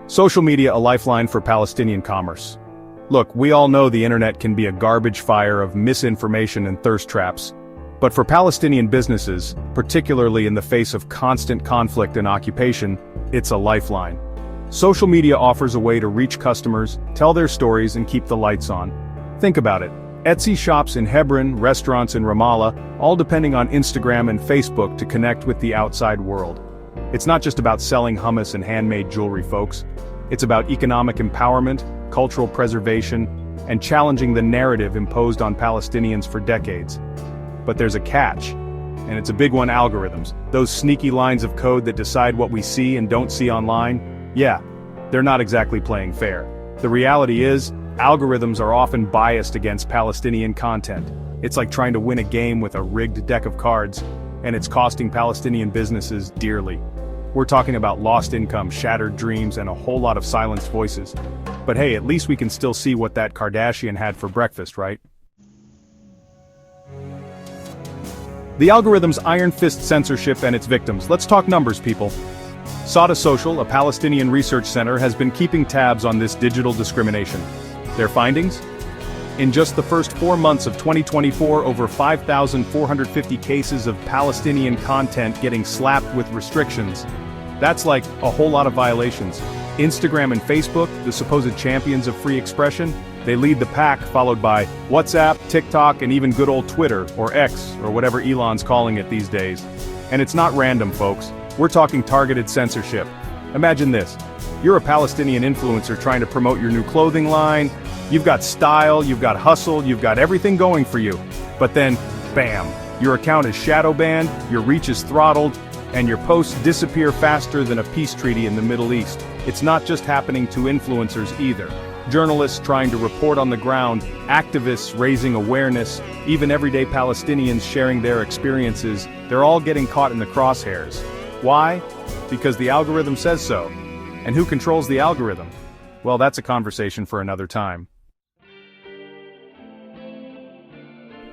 Social media, a lifeline for Palestinian commerce. Look, we all know the internet can be a garbage fire of misinformation and thirst traps. But for Palestinian businesses, particularly in the face of constant conflict and occupation, it's a lifeline. Social media offers a way to reach customers, tell their stories, and keep the lights on. Think about it. Etsy shops in Hebron, restaurants in Ramallah, all depending on Instagram and Facebook to connect with the outside world. It's not just about selling hummus and handmade jewelry, folks. It's about economic empowerment, cultural preservation, and challenging the narrative imposed on Palestinians for decades. But there's a catch, and it's a big one: algorithms. Those sneaky lines of code that decide what we see and don't see online. Yeah, they're not exactly playing fair. The reality is, algorithms are often biased against Palestinian content. It's like trying to win a game with a rigged deck of cards, and it's costing Palestinian businesses dearly. We're talking about lost income, shattered dreams, and a whole lot of silenced voices. But hey, at least we can still see what that Kardashian had for breakfast, right? The algorithm's iron fist censorship and its victims. Let's talk numbers, people. Sada Social, a Palestinian research center, has been keeping tabs on this digital discrimination. Their findings? In just the first 4 months of 2024, over 5,450 cases of Palestinian content getting slapped with restrictions. That's like a whole lot of violations. Instagram and Facebook, the supposed champions of free expression, they lead the pack, followed by WhatsApp, TikTok, and even good old Twitter, or X, or whatever Elon's calling it these days. And it's not random, folks. We're talking targeted censorship. Imagine this. You're a Palestinian influencer trying to promote your new clothing line. You've got style, you've got hustle, you've got everything going for you. But then, bam, your account is shadow banned, your reach is throttled, and your posts disappear faster than a peace treaty in the Middle East. It's not just happening to influencers either. Journalists trying to report on the ground, activists raising awareness, even everyday Palestinians sharing their experiences, they're all getting caught in the crosshairs. Why? Because the algorithm says so. And who controls the algorithm? Well, that's a conversation for another time.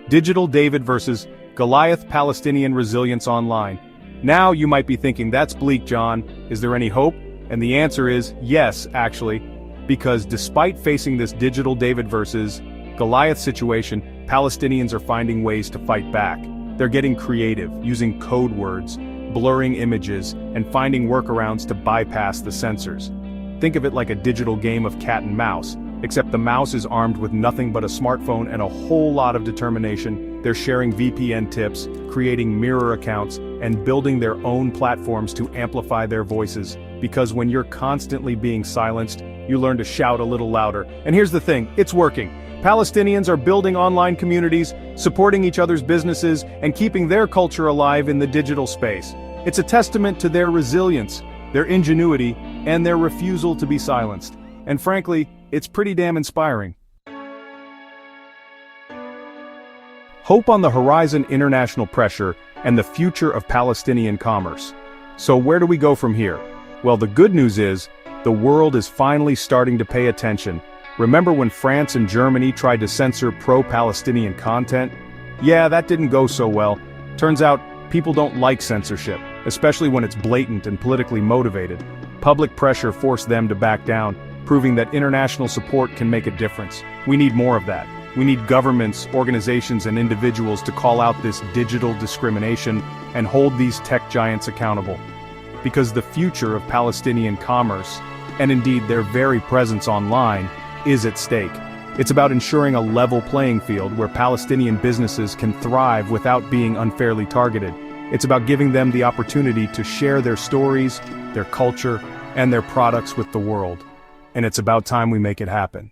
Digital David versus Goliath: Palestinian resilience online. Now you might be thinking, that's bleak, John. Is there any hope? And the answer is yes, actually. Because despite facing this digital David versus Goliath situation, Palestinians are finding ways to fight back. They're getting creative, using code words, blurring images, and finding workarounds to bypass the censors. Think of it like a digital game of cat and mouse, except the mouse is armed with nothing but a smartphone and a whole lot of determination. They're sharing VPN tips, creating mirror accounts, and building their own platforms to amplify their voices. Because when you're constantly being silenced, you learn to shout a little louder. And here's the thing, it's working. Palestinians are building online communities, supporting each other's businesses, and keeping their culture alive in the digital space. It's a testament to their resilience, their ingenuity, and their refusal to be silenced. And frankly, it's pretty damn inspiring. Hope on the horizon: international pressure, and the future of Palestinian commerce. So where do we go from here? Well, the good news is, the world is finally starting to pay attention. Remember when France and Germany tried to censor pro-Palestinian content? Yeah, that didn't go so well. Turns out, people don't like censorship, especially when it's blatant and politically motivated. Public pressure forced them to back down, proving that international support can make a difference. We need more of that. We need governments, organizations, and individuals to call out this digital discrimination and hold these tech giants accountable. Because the future of Palestinian commerce, and indeed their very presence online, is at stake. It's about ensuring a level playing field where Palestinian businesses can thrive without being unfairly targeted. It's about giving them the opportunity to share their stories, their culture, and their products with the world. And it's about time we make it happen.